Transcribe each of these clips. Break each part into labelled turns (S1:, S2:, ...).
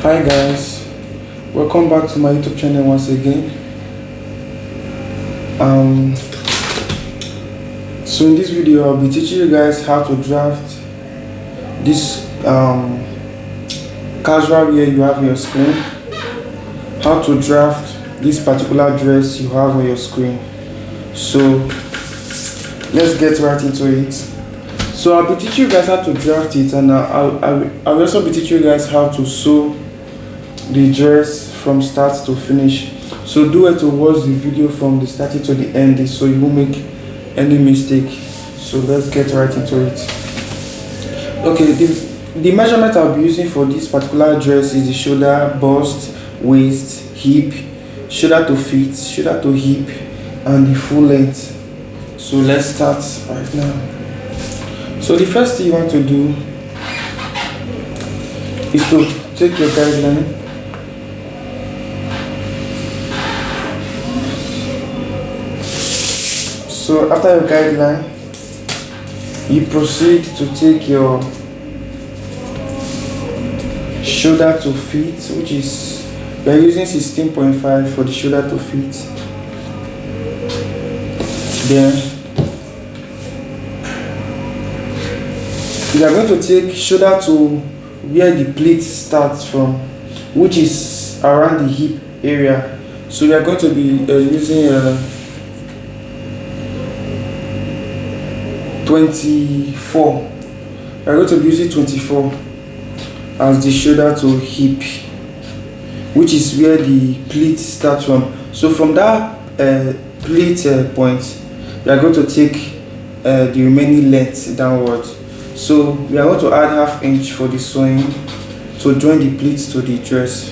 S1: Hi guys, welcome back to my YouTube channel once again. So in this video I'll be teaching you guys how to draft this casual wear you have on your screen, how to draft this particular dress you have on your screen. So let's get right into it. So I'll be teaching you guys how to draft it, and I'll also be teaching you guys how to sew the dress from start to finish. So do it to watch the video from the starting to the end so you won't make any mistake. So let's get right into it. Okay, the measurement I'll be using for this particular dress is the shoulder, bust, waist, hip, shoulder to feet, shoulder to hip, and the full length. So let's start right now. So the first thing you want to do is to take your guideline. So after your guideline, you proceed to take your shoulder to feet, which is, we are using 16.5 for the shoulder to feet. Then we are going to take shoulder to where the pleat starts from, which is around the hip area. So we are going to be using 24. We are going to be using 24 as the shoulder to hip, which is where the pleat starts from. So from that pleat point, we are going to take the remaining length downward. So we are going to add ½ inch for the sewing to join the pleats to the dress.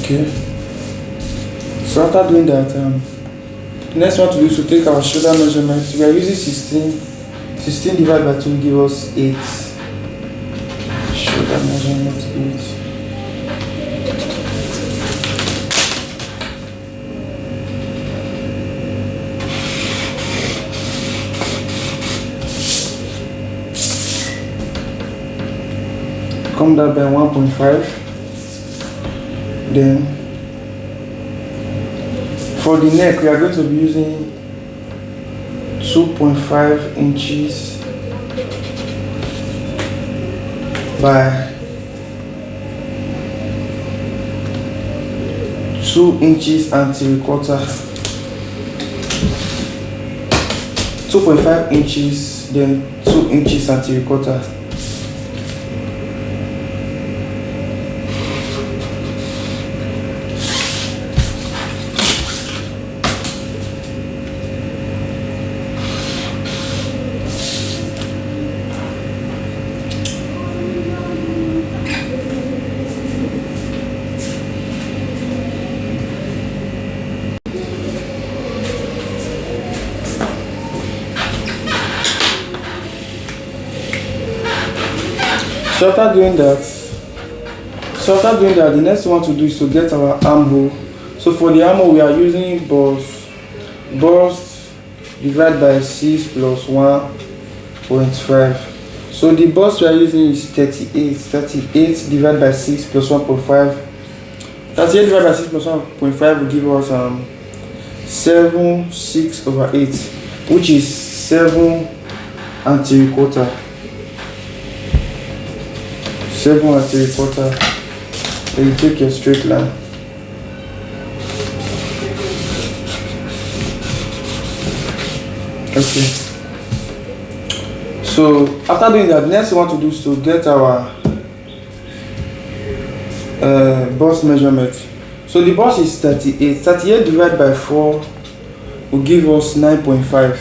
S1: Okay, so after doing that, the next one to do is to take our shoulder measurement. We are using 16 divided by 2 give us 8. Shoulder measurement 8. Come down by 1.5. Then for the neck, we are going to be using 2.5 inches by 2 inches and 3/4. 2.5 inches, then 2 inches and 3/4. So after doing that, the next one to do is to get our armhole. So for the armhole, we are using bust divided by 6 plus 1.5. So the bust we are using is 38 divided by 6 plus 1.5. 38 divided by 6 plus 1.5 will give us 7/6/8, which is 7 and 3/4. 7 and 3/4. Then you take your straight line. Okay. So after doing that, next we want to do is to get our bust measurement. So the bust is 38. 38 divided by 4 will give us 9.5.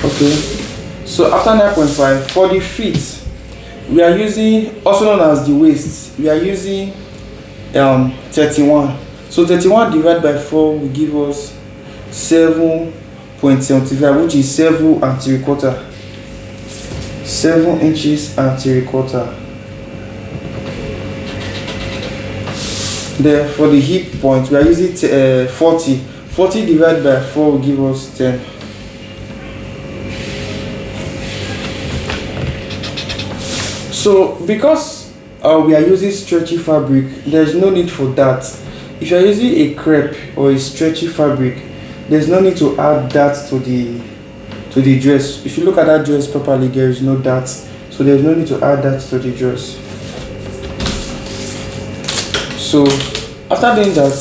S1: Okay, so after 9.5, for the feet, we are using, also known as the waist, we are using 31. So 31 divided by 4 will give us 7 0.75, which is 7 and 3/4. 7 inches and 3/4. Then for the hip point, we are using 40. 40 divided by 4 will give us 10. So because we are using stretchy fabric, there's no need for that. If you are using a crepe or a stretchy fabric, there's no need to add that to the dress. If you look at that dress properly, there is no that, so there's no need to add that to the dress. So after doing that,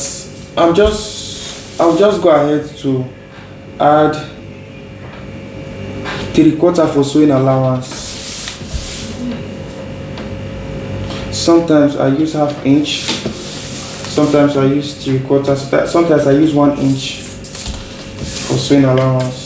S1: I'll just go ahead to add 3/4 for sewing allowance. Sometimes I use 1/2 inch, sometimes I use 3/4, sometimes I use 1 inch for sewing allowance.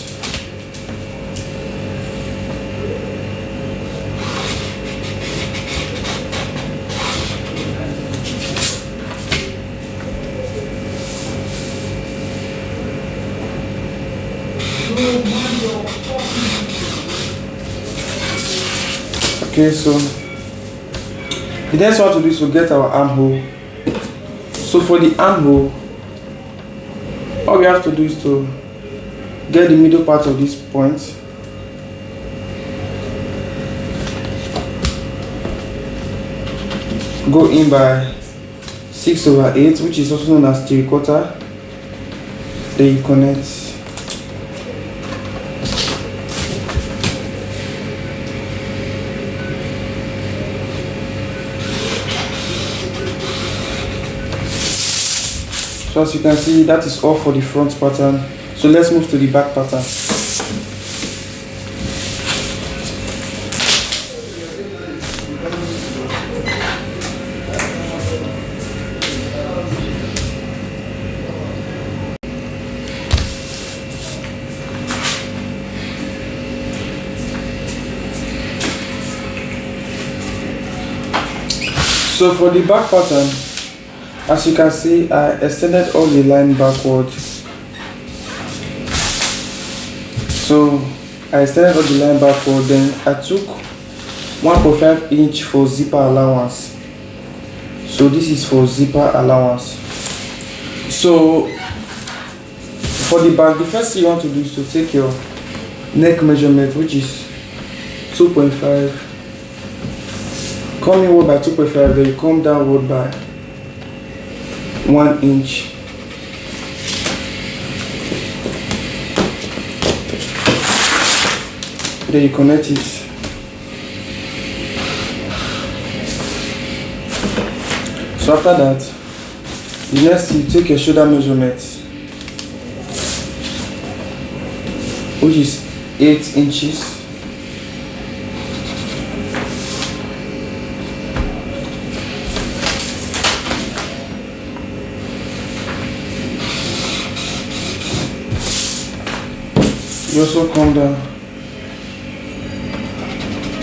S1: Okay, so the next one to do is to get our armhole. So for the armhole, all we have to do is to get the middle part of this point, go in by 6/8, which is also known as 3/4. Then you connect. So as you can see, that is all for the front pattern. So let's move to the back pattern. So for the back pattern, as you can see, I extended all the line backward. So I extended all the line backward, then I took 1.5 inch for zipper allowance. So this is for zipper allowance. So for the back, the first thing you want to do is to take your neck measurement, which is 2.5. Come inward by 2.5, then you come downward by 1 inch. Then you connect it. So after that, the next you take your shoulder measurement, which is 8 inches. You also come down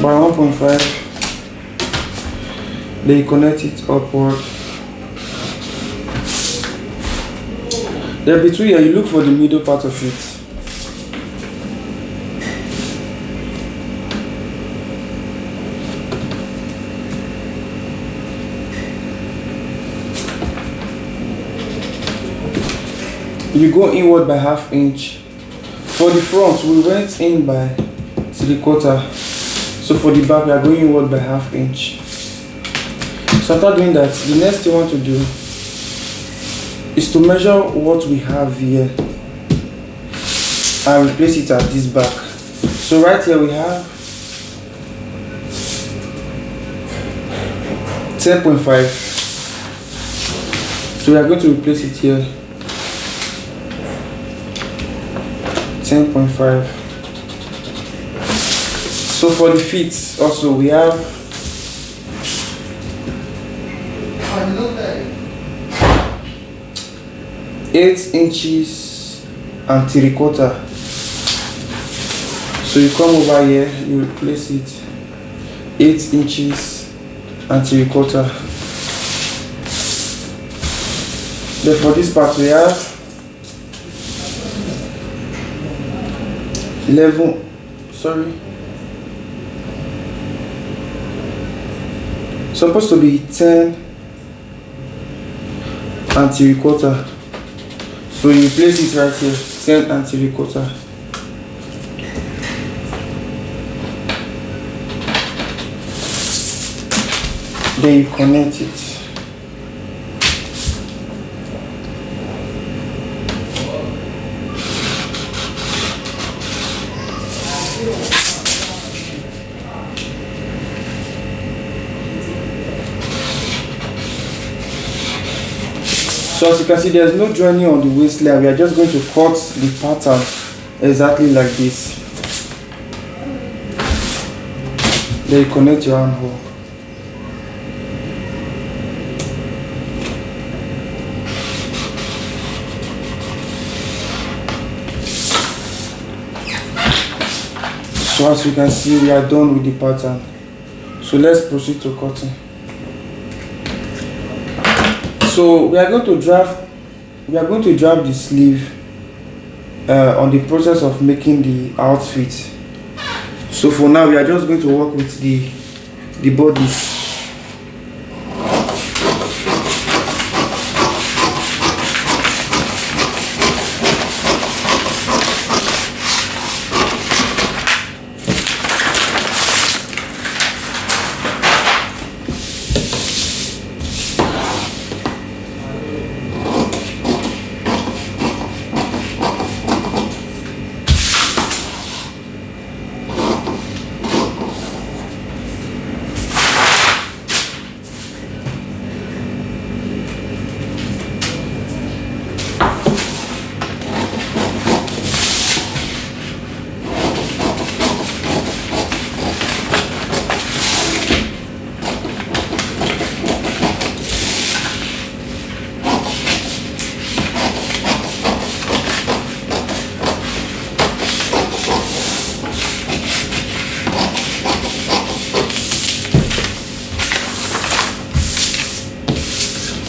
S1: by 1.5, then you connect it upward. Then between here, you look for the middle part of it. You go inward by 1/2 inch. For the front, we went in by 3/4. So for the back, we are going inward by 1/2 inch. So after doing that, the next thing you want to do is to measure what we have here and replace it at this back. So right here we have 10.5. So we are going to replace it here. 10.5. So for the feet also we have 8 inches and 3/4. So you come over here, you replace it 8 inches and 3/4. Then for this part we have 11, sorry, supposed to be 10 and 3/4. So you place it right here, 10 and 3/4. Then you connect it. So as you can see, there's no joining on the waistline. We are just going to cut the pattern exactly like this. Then you connect your armhole. So as you can see, we are done with the pattern. So let's proceed to cutting. So we are going to draft the sleeve on the process of making the outfit. So for now, we are just going to work with the bodies.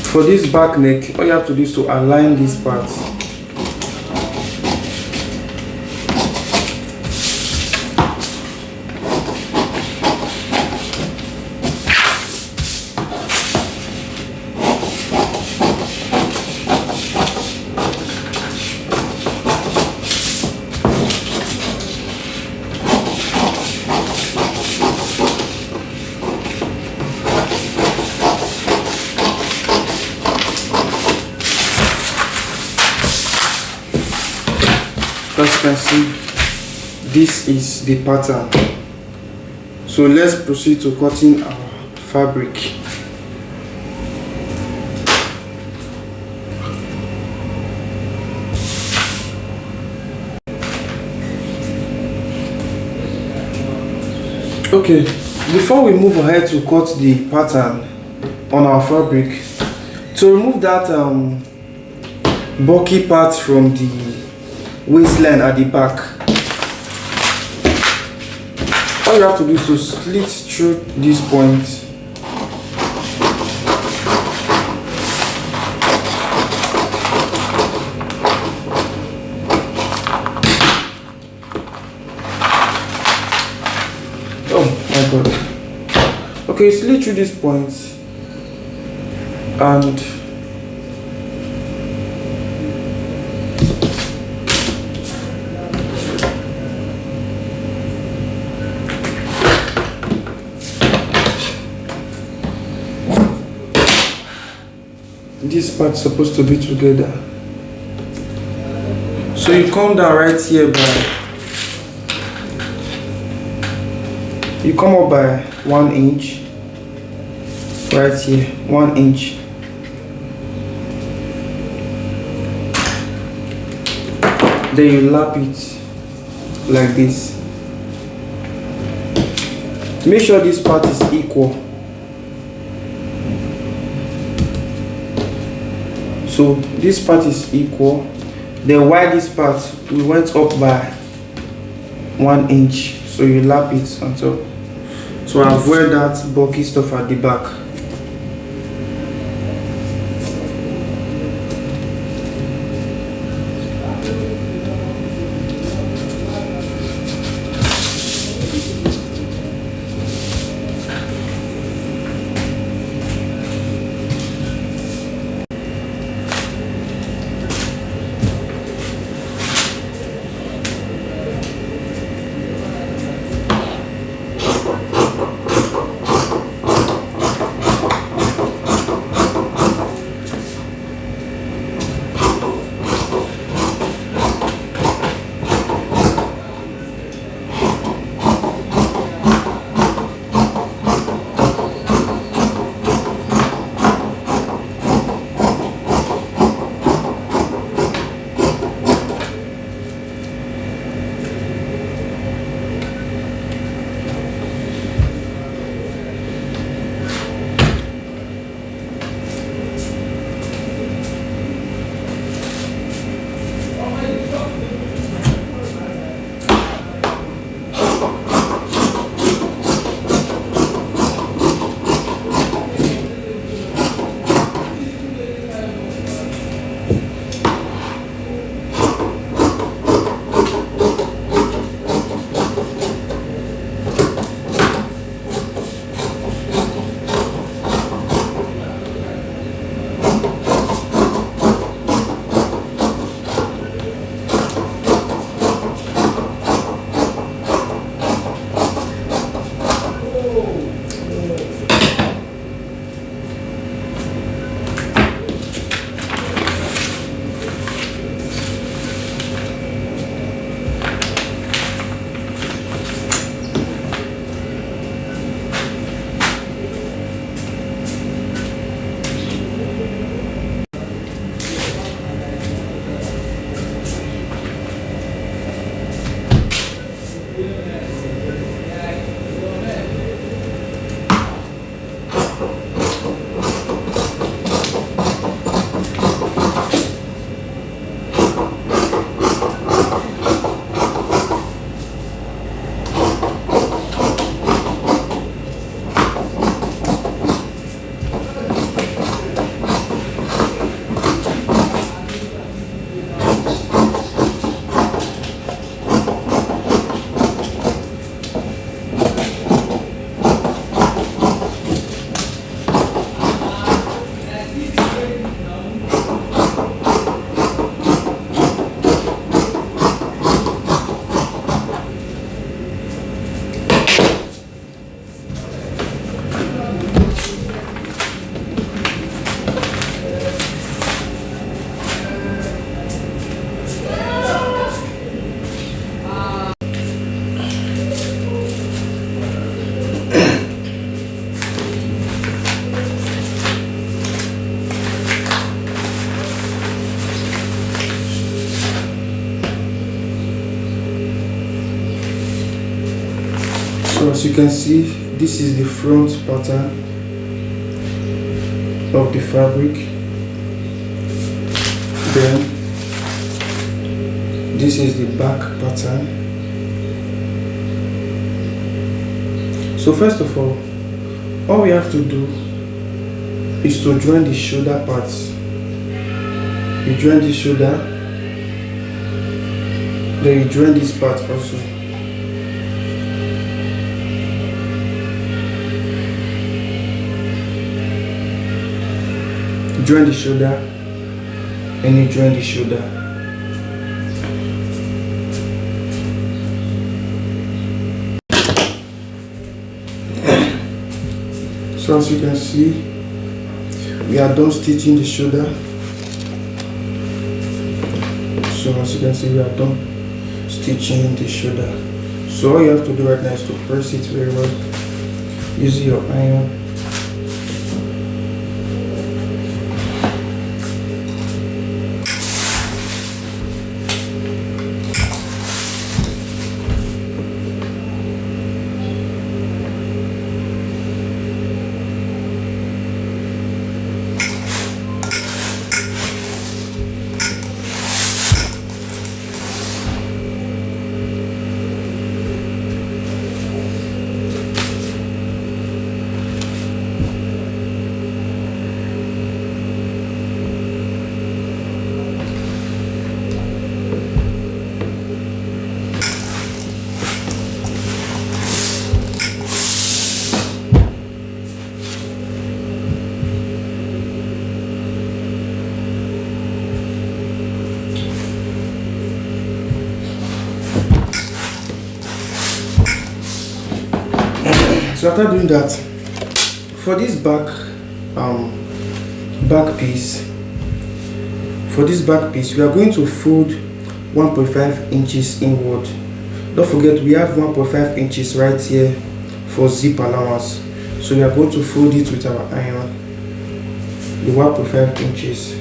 S1: For this back neck, all you have to do is to align these parts. As you can see, this is the pattern. So let's proceed to cutting our fabric. Okay, before we move ahead to cut the pattern on our fabric, to remove that bulky part from the waistline at the back, all you have to do is to slit through this point. Oh my god. Okay, slit through this point and this part's supposed to be together. So you come down right here you come up by 1 inch right here, 1 inch. Then you lap it like this. Make sure this part is equal. So this part is equal. Then while this part we went up by 1 inch, so you lap it on top to avoid that bulky stuff at the back. So as you can see, this is the front pattern of the fabric. Then this is the back pattern. So first of all we have to do is to join the shoulder parts. You join the shoulder, then you join this part also. Join the shoulder and you join the shoulder. So as you can see, we are done stitching the shoulder. So as you can see, we are done stitching the shoulder. So all you have to do right now is to press it very well using your iron. So after doing that, for this back piece, we are going to fold 1.5 inches inward. Don't forget we have 1.5 inches right here for zip allowance. So we are going to fold it with our iron, the 1.5 inches.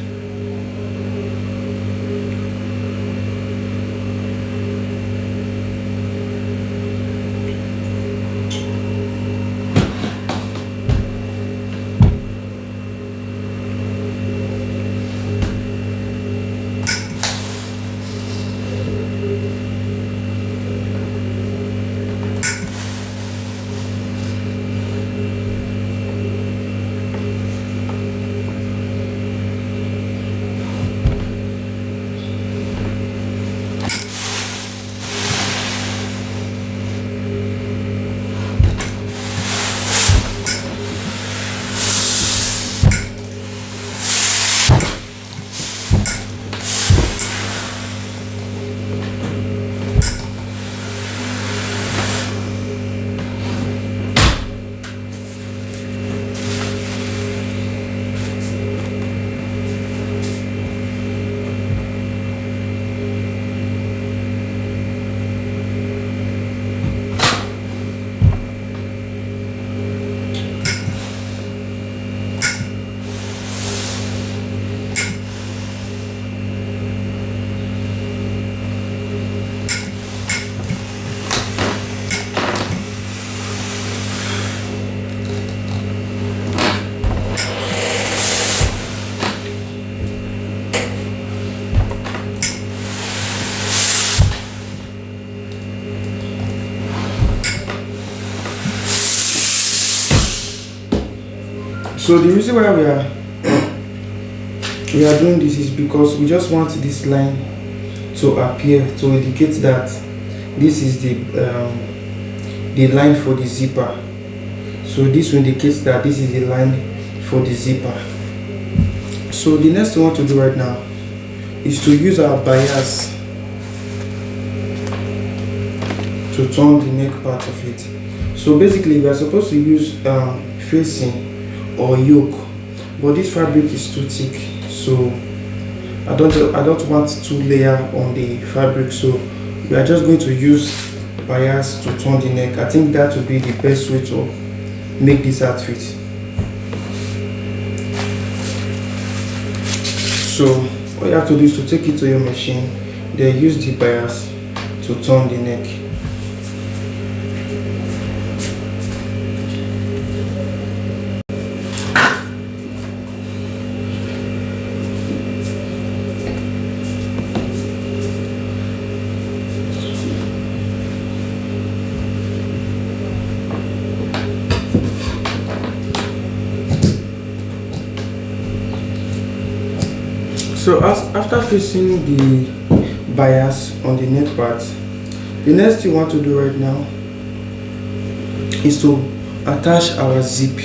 S1: So the reason why we are doing this is because we just want this line to appear to indicate that this is the line for the zipper. So this indicates that this is the line for the zipper. So the next thing we want to do right now is to use our bias to turn the neck part of it. So basically we are supposed to use facing or yoke, but this fabric is too thick, so I don't want 2 layers on the fabric, so we are just going to use bias to turn the neck. I think that would be the best way to make this outfit. So all you have to do is to take it to your machine, then use the bias to turn the neck. So after fixing the bias on the neck part, the next thing you want to do right now is to attach our zip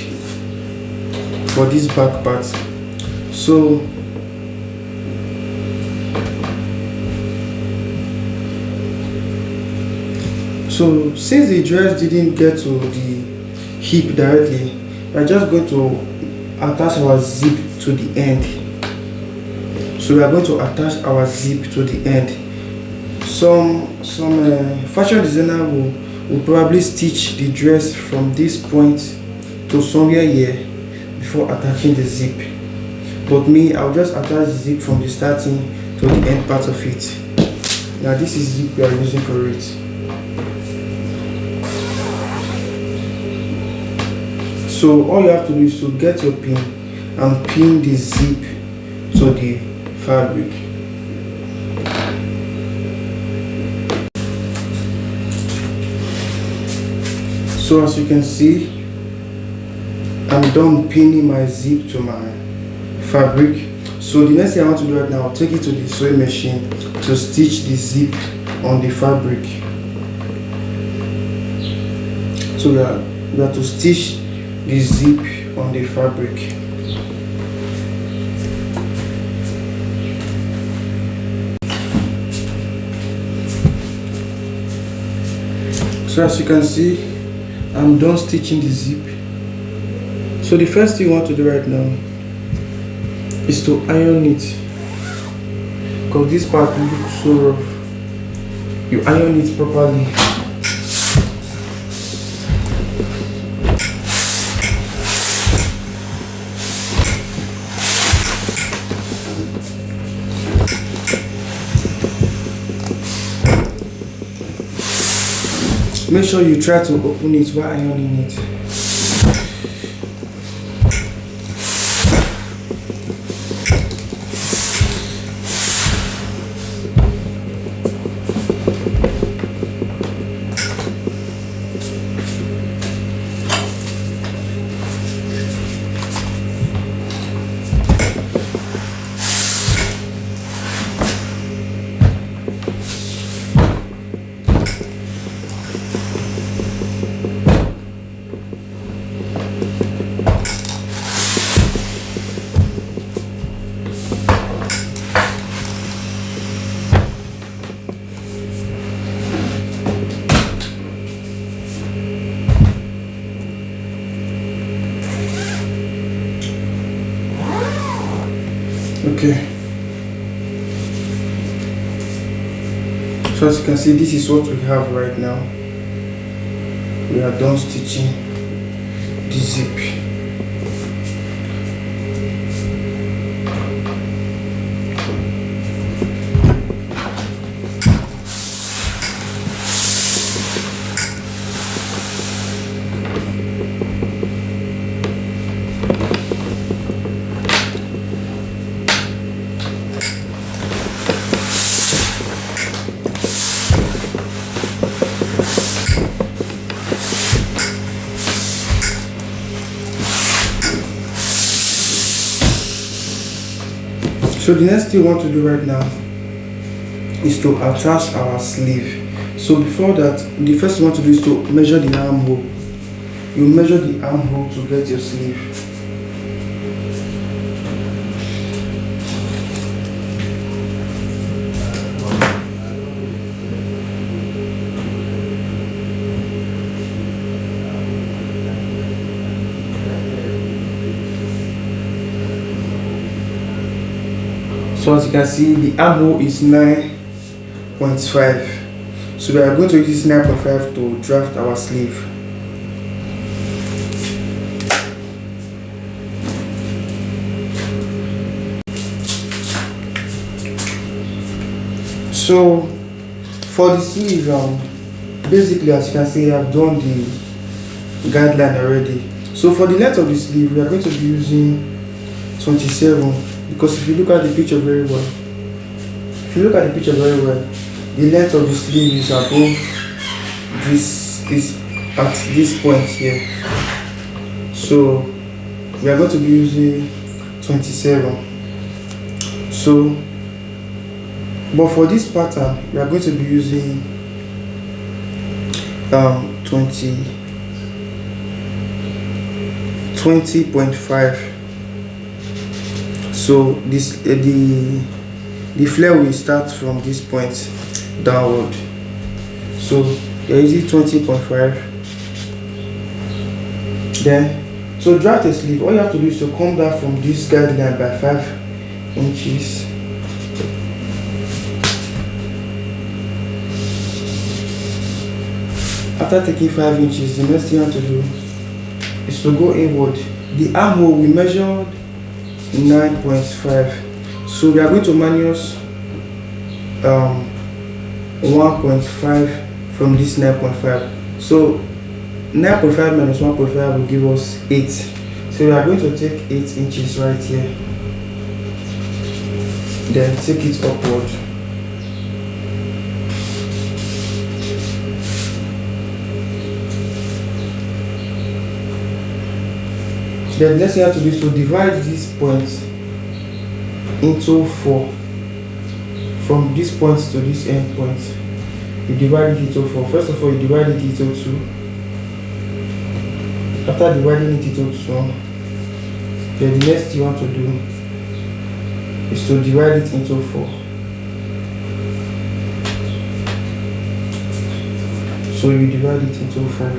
S1: for this back part. So since the dress didn't get to the hip directly, we're just going to attach our zip to the end. So we are going to attach our zip to the end. Some fashion designer will probably stitch the dress from this point to somewhere here before attaching the zip. But me, I'll just attach the zip from the starting to the end part of it. Now this is zip we are using for it. So all you have to do is to get your pin and pin the zip to the fabric. So as you can see, I'm done pinning my zip to my fabric. So the next thing I want to do right now, I'll take it to the sewing machine to stitch the zip on the fabric. So we are to stitch the zip on the fabric. So as you can see, I'm done stitching the zip. So the first thing you want to do right now is to iron it, because this part looks so rough. You iron it properly. Make sure you try to open it while ironing it. Okay, so as you can see, this is what we have right now. We are done stitching the zip. So the next thing we want to do right now is to attach our sleeve. So before that, the first thing we want to do is to measure the armhole. You measure the armhole to get your sleeve. So as you can see, the armhole is 9.5. So we are going to use 9.5 to draft our sleeve. So for the sleeve, basically as you can see, I've done the guideline already. So for the length of the sleeve, we are going to be using 27. Because if you look at the picture very well, the length of the sleeve is above this is at this point here. So we are going to be using 27. So but for this pattern we are going to be using 20.5. So this the flare will start from this point downward. So you're using 20.5. Then to draft a sleeve, all you have to do is to come down from this guideline by 5 inches. After taking 5 inches, the next thing you have to do is to go inward. The armhole we measured 9.5, so we are going to minus 1.5 from this 9.5. So 9.5 minus 1.5 will give us 8. So we are going to take 8 inches right here, then take it upward. Then next thing you have to do is to divide this point into 4. From this point to this end point, you divide it into 4. First of all, you divide it into 2. After dividing it into 2, then the next thing you want to do is to divide it into 4. So you divide it into 4.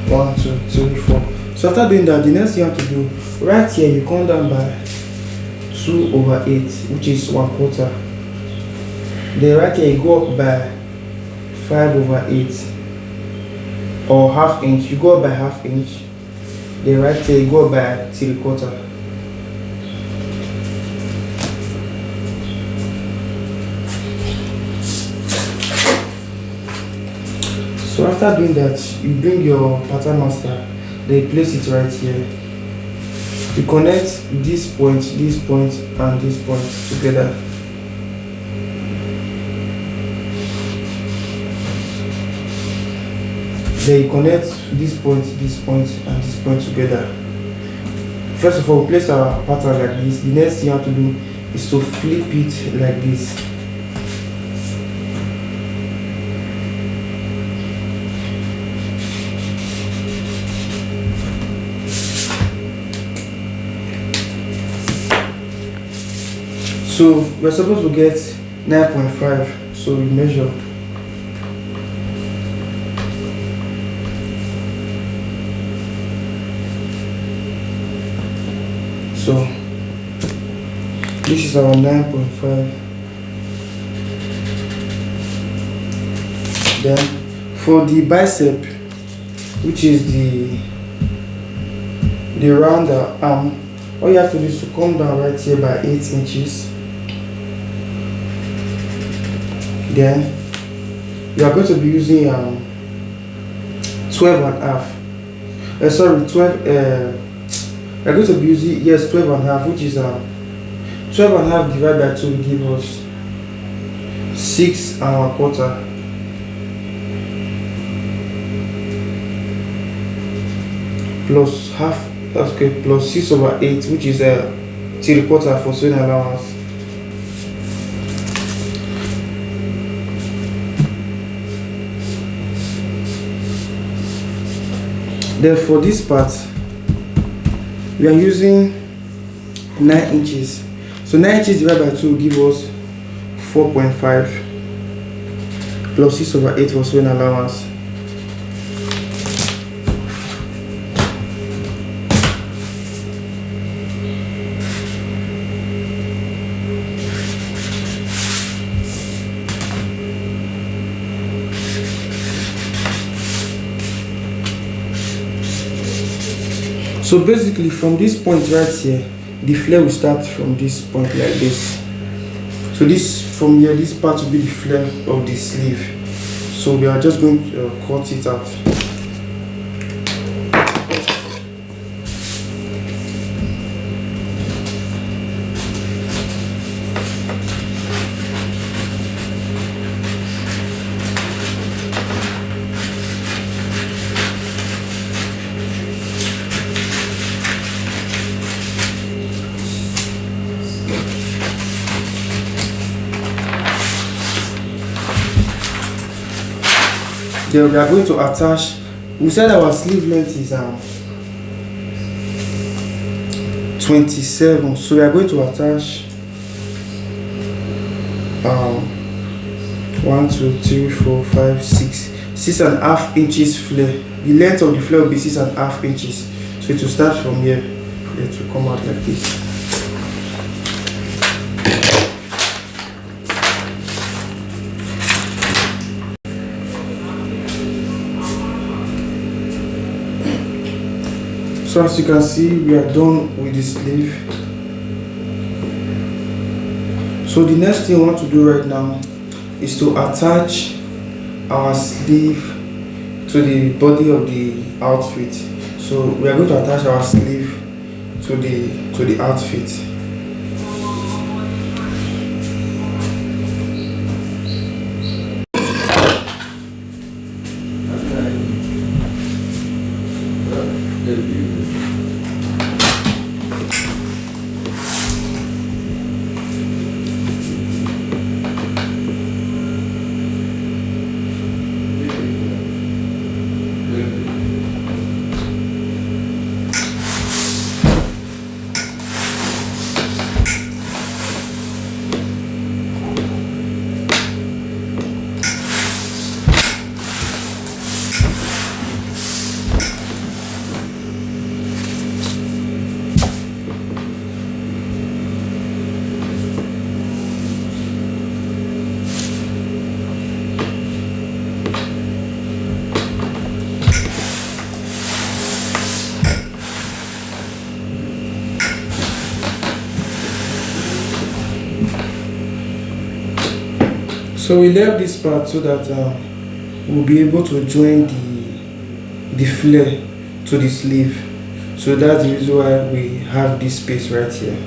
S1: One, two, three, 4. So after doing that, the next thing you have to do, right here you come down by 2/8, which is 1/4. Then right here you go up by 5/8 or half inch. You go up by half inch. Then right here you go up by 3/4. So after doing that, you bring your pattern master, then you place it right here. You connect this point, and this point together. Then you connect this point, and this point together. First of all, place our pattern like this. The next thing you have to do is to flip it like this. So we're supposed to get 9.5, so we measure. So this is our 9.5. Then for the bicep, which is the rounder arm, all you have to do is to come down right here by 8 inches. Then you are going to be using 12.5. Sorry, 12. We are going to be using 12.5, which is 12.5 divided by 2 will give us 6.25. Plus half, okay, plus 6/8, which is 3/4 for sewing allowance. Then for this part, we are using 9 inches. So 9 inches divided by 2 will give us 4.5 plus 6/8 for sewing allowance. So basically from this point right here, the flare will start from this point like this. So this from here, this part will be the flare of the sleeve. So we are just going to cut it out. Then we are going to attach. We said our sleeve length is 27, so we are going to attach 1 2 3 4 5 6 6.5 inches flare. The length of the flare will be 6.5 inches. So it will start from here. It will come out like this. So as you can see, we are done with the sleeve. So the next thing we want to do right now is to attach our sleeve to the body of the outfit. So we are going to attach our sleeve to the outfit. So we left this part so that we'll be able to join the flare to the sleeve. So that's the reason why we have this space right here.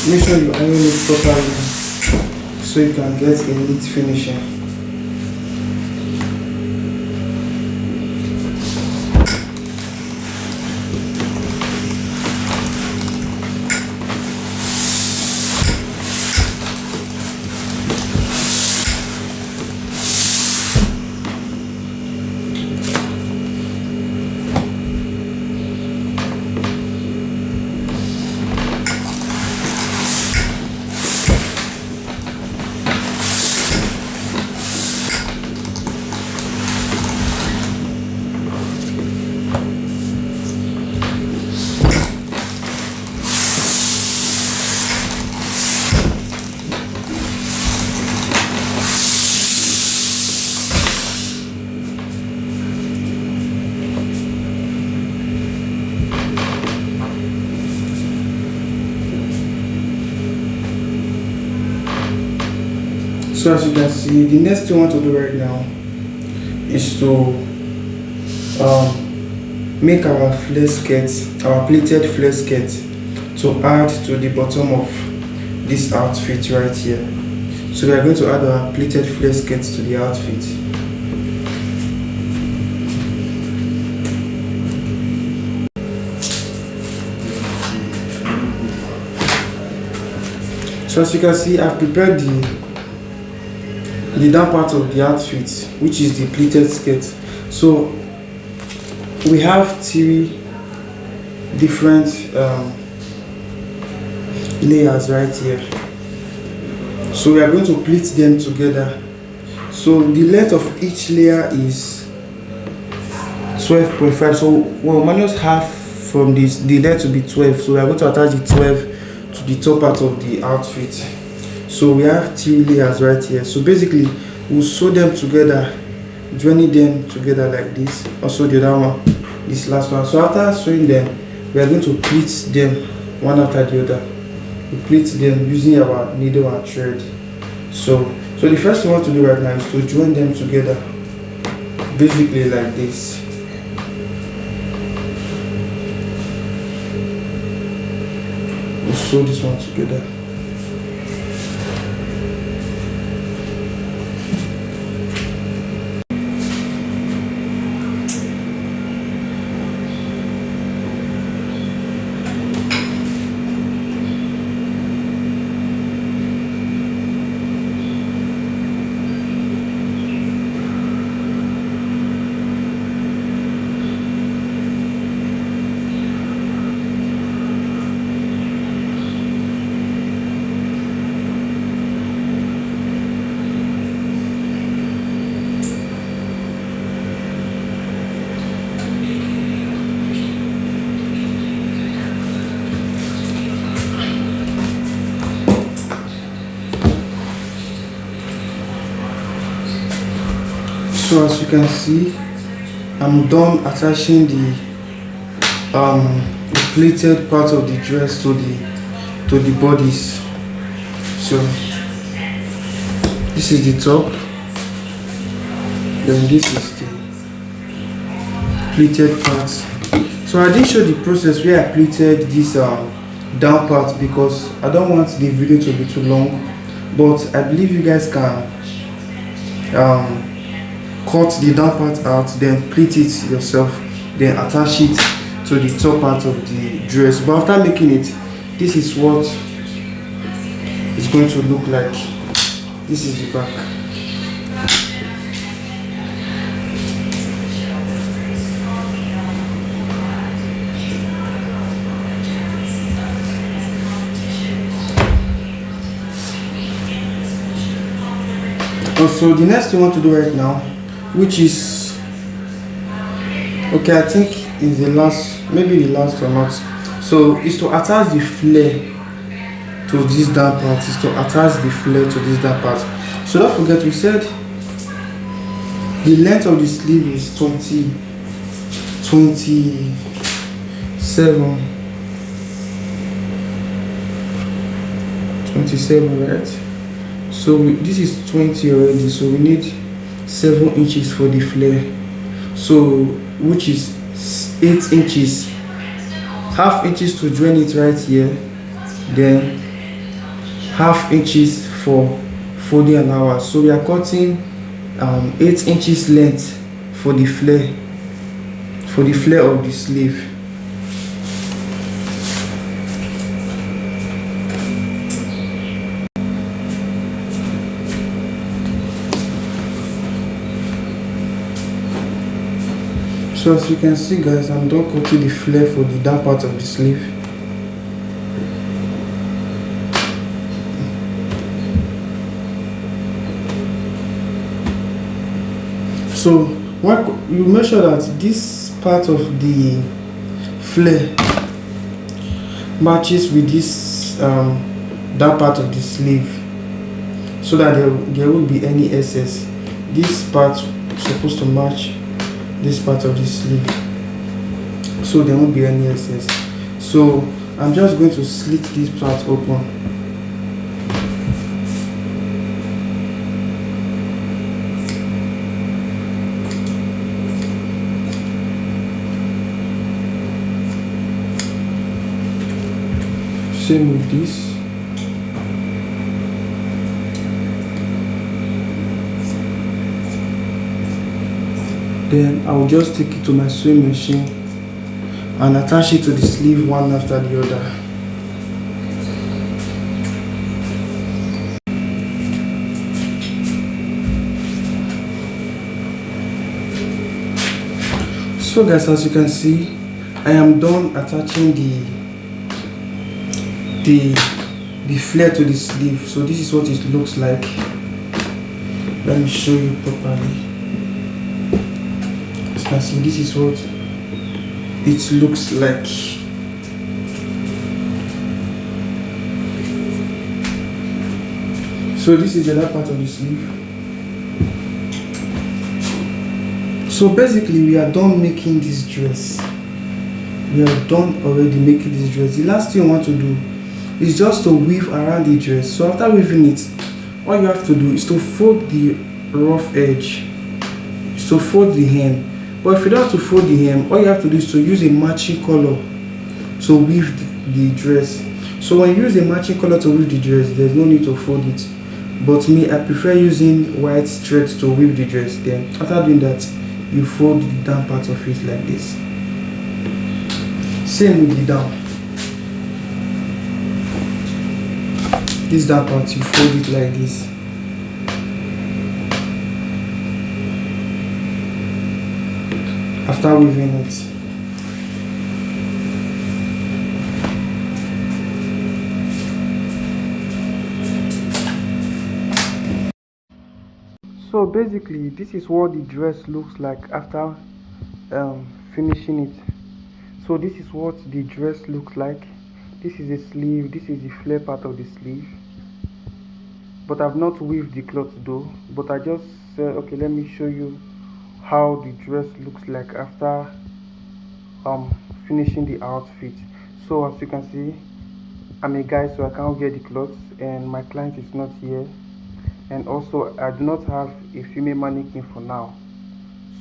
S1: Make sure you iron it properly so you can get a neat finishing. So as you can see, the next thing I want to do right now is to make our flare skirt, our pleated flare skirt, to add to the bottom of this outfit right here. So we are going to add our pleated flare skirt to the outfit. So as you can see, I've prepared the down part of the outfit, which is the pleated skirt. So we have 3 different layers right here. So we are going to pleat them together. So the length of each layer is 12.5. So we'll minus half from this, the length to be 12. So we are going to attach the 12 to the top part of the outfit. So So we have 3 layers right here. So basically we'll sew them together, joining them together like this. Also the other one, this last one. So after sewing them, we are going to pleat them one after the other. We pleat them using our needle and thread. So the first thing we want to do right now is to join them together, basically like this. We'll sew this one together. So as you can see, I'm done attaching the pleated part of the dress to the bodies. So this is the top, then this is the pleated part. So I didn't show the process where I pleated this down part because I don't want the video to be too long, but I believe you guys can cut the down part out, then pleat it yourself, then attach it to the top part of the dress. But after making it, this is what it's going to look like. This is the back. Also, the next thing I want to do right now, which is okay, I think is the last, maybe the last or not. So is to attach the flare to this down part. Is to attach the flare to this down part. So don't forget, we said the length of the sleeve is 27, right? So this is 20 already, so we need 7 inches for the flare, so which is 8 inches, half inches to join it right here, then half inches for folding allowance. So we are cutting 8 inches length for the flare of the sleeve. So as you can see guys, I'm done cutting the flare for the down part of the sleeve. So you make sure that this part of the flare matches with this down part of the sleeve, so that there won't be any excess. This part is supposed to match this part of the sleeve, so there won't be any excess. So I'm just going to slit this part open. Same with this. Then I will just take it to my sewing machine and attach it to the sleeve one after the other. So guys, as you can see, I am done attaching the flare to the sleeve. So this is what it looks like. Let me show you properly. As you can see, this is what it looks like. So this is the other part of the sleeve. So basically we are done making this dress. We are done already making this dress. The last thing you want to do is just to weave around the dress. So after weaving it, all you have to do is to fold the rough edge, is to fold the hem. But if you don't have to fold the hem, all you have to do is to use a matching color to weave the dress. So when you use a matching color to weave the dress, there's no need to fold it. But me, I prefer using white threads to weave the dress. Then after doing that, you fold the down part of it like this. Same with the down. This down part, you fold it like this. After weaving it. So basically this is what the dress looks like after finishing it. So this is what the dress looks like. This is the sleeve, this is the flare part of the sleeve, but I've not weaved the cloth though. But I just said, okay, let me show you how the dress looks like after finishing the outfit. So as you can see, I'm a guy, so I can't wear the clothes, and my client is not here, and also I do not have a female mannequin for now.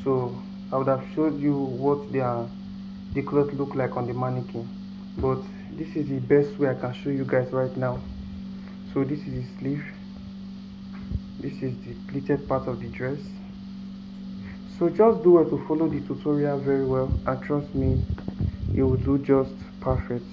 S1: So I would have showed you what the cloth look like on the mannequin, but this is the best way I can show you guys right now. So this is the sleeve, this is the pleated part of the dress. So just do well to follow the tutorial very well, and trust me, you will do just perfect.